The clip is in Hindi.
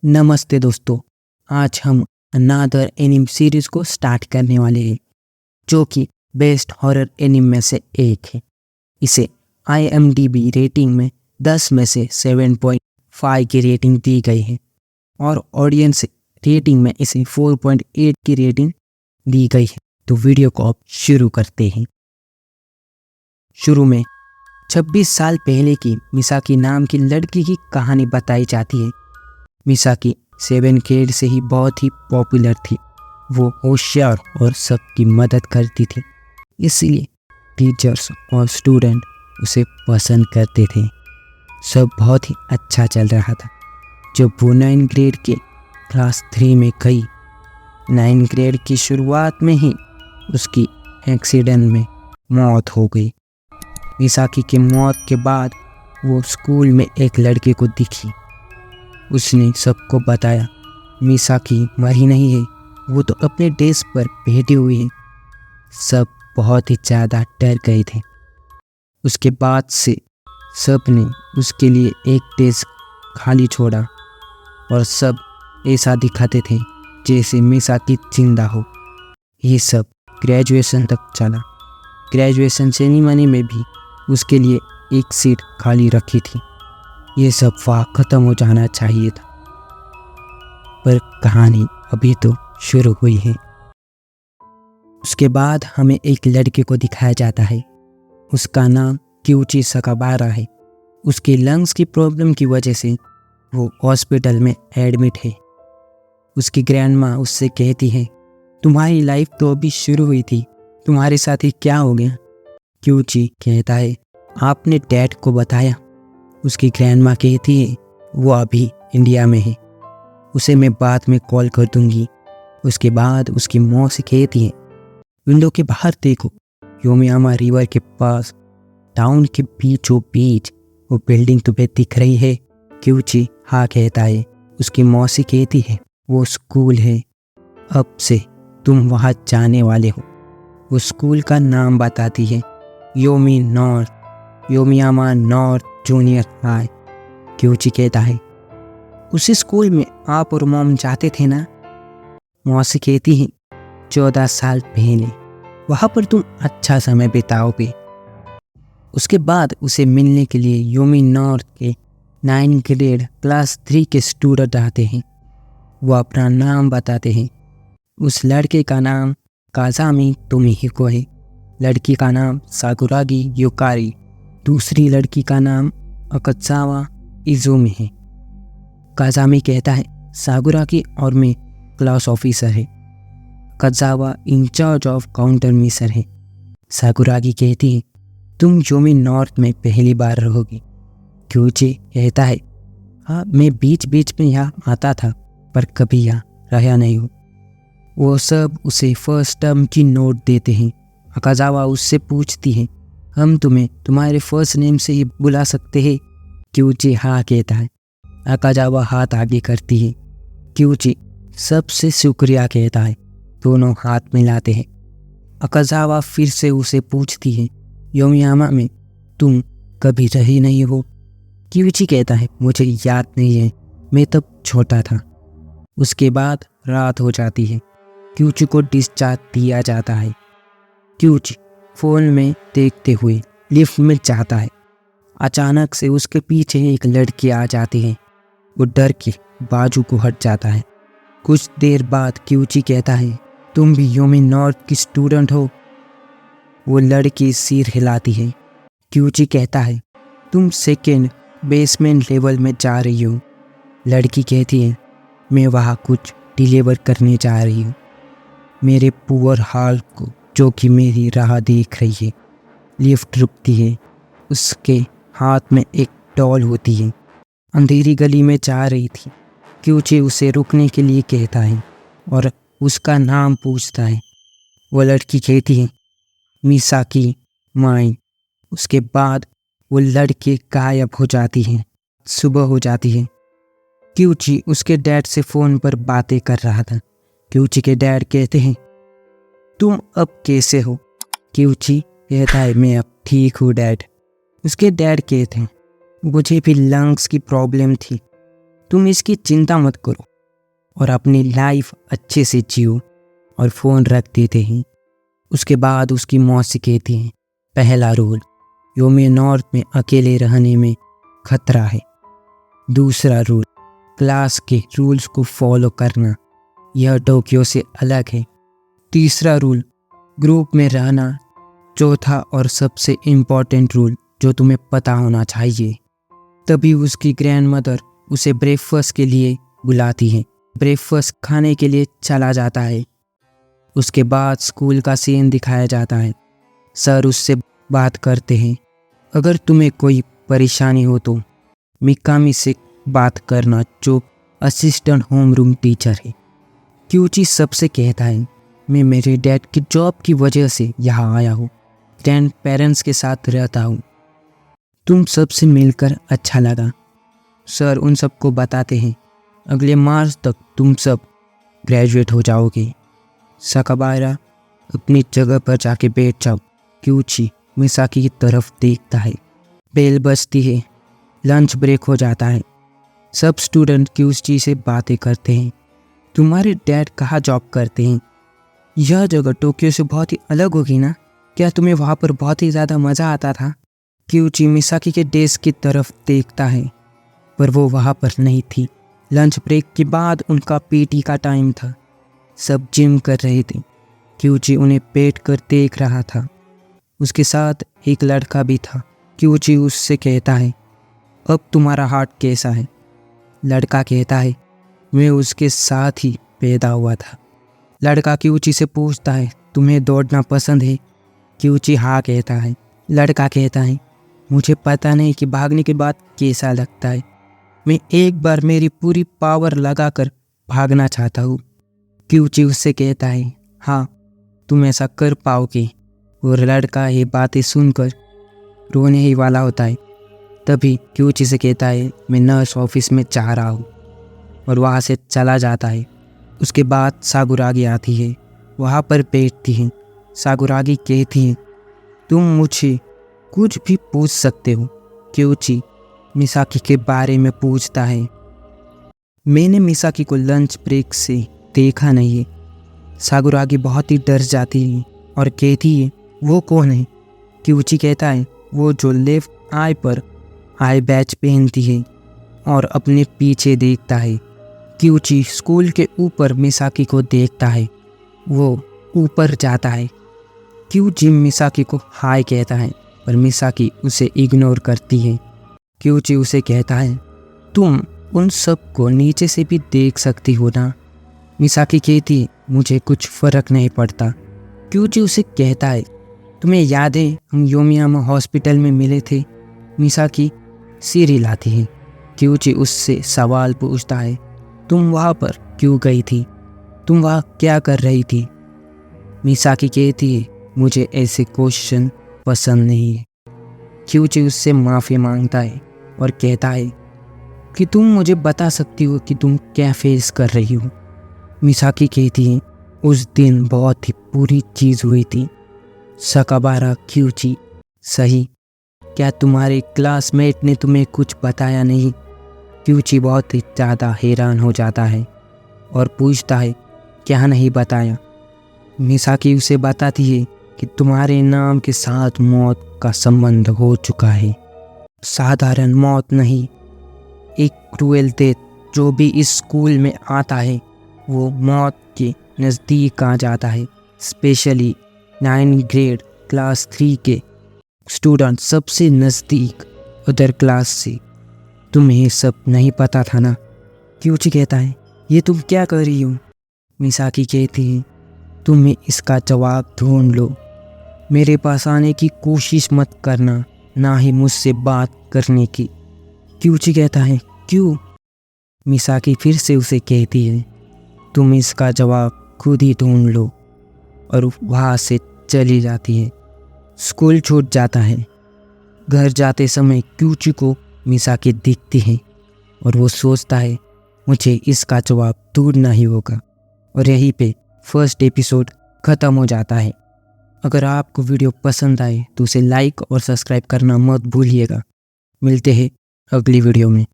नमस्ते दोस्तों। आज हम अनादर एनिम सीरीज को स्टार्ट करने वाले हैं जो कि बेस्ट हॉरर एनिम में से एक है। इसे IMDb रेटिंग में 10 में से 7.5 की रेटिंग दी गई है और ऑडियंस रेटिंग में इसे 4.8 की रेटिंग दी गई है। तो वीडियो को अब शुरू करते हैं। शुरू में 26 साल पहले की मिसाकी नाम की लड़की की कहानी बताई जाती है। मिसाकी 7 ग्रेड से ही बहुत ही पॉपुलर थी। वो होशियार और सबकी मदद करती थी, इसलिए टीचर्स और स्टूडेंट उसे पसंद करते थे। सब बहुत ही अच्छा चल रहा था जब वो 9 ग्रेड के क्लास 3 में गई। 9 ग्रेड की शुरुआत में ही उसकी एक्सीडेंट में मौत हो गई। मिसाकी की मौत के बाद वो स्कूल में एक लड़के को दिखी। उसने सबको बताया मिसाकी मरी नहीं है, वो तो अपने डेस्क पर बैठी हुई है। सब बहुत ही ज़्यादा डर गए थे। उसके बाद से सब ने उसके लिए एक डेस्क खाली छोड़ा और सब ऐसा दिखाते थे जैसे मिसाकी जिंदा हो। ये सब ग्रेजुएशन तक चला। ग्रेजुएशन सेरेमनी में भी उसके लिए एक सीट खाली रखी थी। ये सब वहाँ ख़त्म हो जाना चाहिए था, पर कहानी अभी तो शुरू हुई है। उसके बाद हमें एक लड़के को दिखाया जाता है। उसका नाम क्यूची सकाबारा है। उसके लंग्स की प्रॉब्लम की वजह से वो हॉस्पिटल में एडमिट है। उसकी ग्रैंडमा उससे कहती है, तुम्हारी लाइफ तो अभी शुरू हुई थी, तुम्हारे साथ ही क्या हो गया? क्यूची कहता है, आपने डैड को बताया? उसकी ग्रैंडमा कहती है, वो अभी इंडिया में है, उसे मैं बाद में कॉल कर दूंगी। उसके बाद उसकी मौसी कहती है, विंडो के बाहर देखो, योमियामा रिवर के पास टाउन के बीचों बीच वो बिल्डिंग तुम्हें दिख रही है? क्यूची हाँ कहता है। उसकी मौसी कहती है, वो स्कूल है, अब से तुम वहाँ जाने वाले हो। वो स्कूल का नाम बताती है, योमियामा नॉर्थ जूनियर हाई। क्यूची कहता है, उसी स्कूल में आप और मॉम जाते थे ना? मौसी कहती है, 14 साल पहले। वहाँ पर तुम अच्छा समय बिताओगे। उसके बाद उसे मिलने के लिए योमी नॉर्थ के 9 ग्रेड क्लास 3 के स्टूडेंट आते हैं। वो अपना नाम बताते हैं। उस लड़के का नाम काजामी तोमिहिको है, लड़की का नाम साकुरागी युकारी, दूसरी लड़की का नाम अकात्सावा इजुमी है। काजामी कहता है, साकुरागी और मैं क्लास ऑफिसर है, अकात्सावा इंचार्ज ऑफ काउंटर मिसर है। साकुरागी कहती है, तुम योमी नॉर्थ में पहली बार रहोगी। क्यूची कहता है, हाँ मैं बीच बीच में यहाँ आता था, पर कभी यहाँ रहा नहीं हूँ। वो सब उसे फर्स्ट टर्म की नोट देते हैं। अकाजावा उससे पूछती है, हम तुम्हें तुम्हारे फर्स्ट नेम से ही बुला सकते हैं? क्यूची हाँ कहता है। अकाजावा हाथ आगे करती है। क्यूची सबसे शुक्रिया कहता है। दोनों हाथ मिलाते हैं। अकाजावा फिर से उसे पूछती है, योमियामा में तुम कभी रही नहीं हो? क्यूची कहता है, मुझे याद नहीं है, मैं तब छोटा था। उसके बाद रात हो जाती है। क्यूची को डिस्चार्ज दिया जाता है। क्यूची फ़ोन में देखते हुए लिफ्ट में जाता है। अचानक से उसके पीछे एक लड़की आ जाती है। वो डर के बाजू को हट जाता है। कुछ देर बाद क्यूची कहता है, तुम भी योमी नॉर्थ की स्टूडेंट हो? वो लड़की सिर हिलाती है। क्यूची कहता है, तुम सेकेंड बेसमेंट लेवल में जा रही हो? लड़की कहती है, मैं वहाँ कुछ डिलीवर करने जा रही हूँ, मेरे पुअर हाल को, जो कि मेरी राह देख रही है। लिफ्ट रुकती है। उसके हाथ में एक डॉल होती है। अंधेरी गली में जा रही थी। क्यूची उसे रुकने के लिए कहता है और उसका नाम पूछता है। वो लड़की कहती है, मिसाकी माई। उसके बाद वो लड़के गायब हो जाती है। सुबह हो जाती है। क्यूची उसके डैड से फ़ोन पर बातें कर रहा था। क्यूची के डैड कहते हैं, तुम अब कैसे हो? क्यूची कहता है, मैं अब ठीक हूँ डैड। उसके डैड कहते हैं, मुझे भी लंग्स की प्रॉब्लम थी, तुम इसकी चिंता मत करो और अपनी लाइफ अच्छे से जियो। और फ़ोन रख देते हैं। उसके बाद उसकी मौसी कहती हैं, पहला रूल, योमी नॉर्थ में अकेले रहने में खतरा है। दूसरा रूल, क्लास के रूल्स को फॉलो करना, यह टोक्यो से अलग है। तीसरा रूल, ग्रुप में रहना। चौथा और सबसे इम्पॉर्टेंट रूल जो तुम्हें पता होना चाहिए। तभी उसकी ग्रैंडमदर उसे ब्रेकफास्ट के लिए बुलाती है। ब्रेकफास्ट खाने के लिए चला जाता है। उसके बाद स्कूल का सीन दिखाया जाता है। सर उससे बात करते हैं, अगर तुम्हें कोई परेशानी हो तो मिकामी से बात करना, जो असिस्टेंट होमरूम टीचर है। क्यूची सबसे कहता है, मैं मेरे डैड की जॉब की वजह से यहाँ आया हूँ, ग्रैंड पेरेंट्स के साथ रहता हूँ। तुम सबसे मिलकर अच्छा लगा। सर उन सबको बताते हैं, अगले मार्च तक तुम सब ग्रेजुएट हो जाओगे। सकाबारा, अपनी जगह पर जाके बैठ जाओ। क्यूची मिसाकी की तरफ देखता है। बेल बजती है। लंच ब्रेक हो जाता है। सब स्टूडेंट क्यूची से बातें करते हैं। तुम्हारे डैड कहाँ जॉब करते हैं? यह जगह टोक्यो से बहुत ही अलग होगी ना? क्या तुम्हें वहाँ पर बहुत ही ज़्यादा मज़ा आता था? क्यूची मिसाकी के डेस्क की तरफ देखता है, पर वो वहाँ पर नहीं थी। लंच ब्रेक के बाद उनका पीटी का टाइम था। सब जिम कर रहे थे। क्यूची उन्हें बैठ कर देख रहा था। उसके साथ एक लड़का भी था। क्यूची उससे कहता है, अब तुम्हारा हार्ट कैसा है? लड़का कहता है, मैं उसके साथ ही पैदा हुआ था। लड़का क्यूची से पूछता है, तुम्हें दौड़ना पसंद है? क्यूची हाँ कहता है। लड़का कहता है, मुझे पता नहीं कि भागने के बाद कैसा लगता है। मैं एक बार मेरी पूरी पावर लगाकर भागना चाहता हूँ। क्यूची उससे कहता है, हाँ तुम ऐसा कर पाओगे। और लड़का ये बातें सुनकर रोने ही वाला होता है। तभी क्यूची से कहता है, मैं नर्स ऑफिस में जा रहा हूँ, और वहाँ से चला जाता है। उसके बाद सागुरागी आती है, वहाँ पर बैठती है। सागुरागी कहती है, तुम मुझे कुछ भी पूछ सकते हो। क्यूची मिसाकी के बारे में पूछता है। मैंने मिसाकी को लंच ब्रेक से देखा नहीं है। सागुरागी बहुत ही डर जाती है और कहती है, वो कौन है? क्यूची कहता है, वो जो लेफ्ट आई पर आई बैच पहनती है और अपने पीछे देखता है। क्यूची स्कूल के ऊपर मिसाकी को देखता है। वो ऊपर जाता है। क्यूची मिसाकी को हाय कहता है, पर मिसाकी उसे इग्नोर करती है। क्यूची उसे कहता है, तुम उन सब को नीचे से भी देख सकती हो ना? मिसाकी कहती है, मुझे कुछ फ़र्क नहीं पड़ता। क्यूची उसे कहता है, तुम्हें याद है हम योमियामा हॉस्पिटल में मिले थे? मिसाकी सिर हिलाती है। क्यूची उससे सवाल पूछता है, तुम वहाँ पर क्यों गई थी? तुम वहाँ क्या कर रही थी? मिसाकी कहती है, मुझे ऐसे क्वेश्चन पसंद नहीं है। क्यूची उससे माफ़ी मांगता है और कहता है कि तुम मुझे बता सकती हो कि तुम क्या फेस कर रही हो। मिसाकी कहती है, उस दिन बहुत ही बुरी चीज़ हुई थी। सकाबारा, क्यूची, सही, क्या तुम्हारे क्लासमेट ने तुम्हें कुछ बताया नहीं? क्यूची बहुत ही ज़्यादा हैरान हो जाता है और पूछता है, क्या नहीं बताया? मिसाकी उसे बताती है कि तुम्हारे नाम के साथ मौत का संबंध हो चुका है। साधारण मौत नहीं, एक क्रूएल डेथ। जो भी इस स्कूल में आता है वो मौत के नज़दीक आ जाता है। स्पेशली 9 ग्रेड क्लास 3 के स्टूडेंट सबसे नज़दीक अदर क्लास से। तुम्हें सब नहीं पता था ना? क्यूची कहता है, ये तुम क्या कर रही हो? मिसाकी कहती है, तुम्हें इसका जवाब ढूंढ लो। मेरे पास आने की कोशिश मत करना, ना ही मुझसे बात करने की। क्यूची कहता है, क्यों? मिसाकी फिर से उसे कहती है, तुम इसका जवाब खुद ही ढूंढ लो। और वहाँ से चली जाती है। स्कूल छूट जाता है। घर जाते समय क्यूची को मिसाकी दिखती है और वो सोचता है, मुझे इसका जवाब ढूंढना ही होगा। और यहीं पे फर्स्ट एपिसोड ख़त्म हो जाता है। अगर आपको वीडियो पसंद आए तो उसे लाइक और सब्सक्राइब करना मत भूलिएगा। मिलते हैं अगली वीडियो में।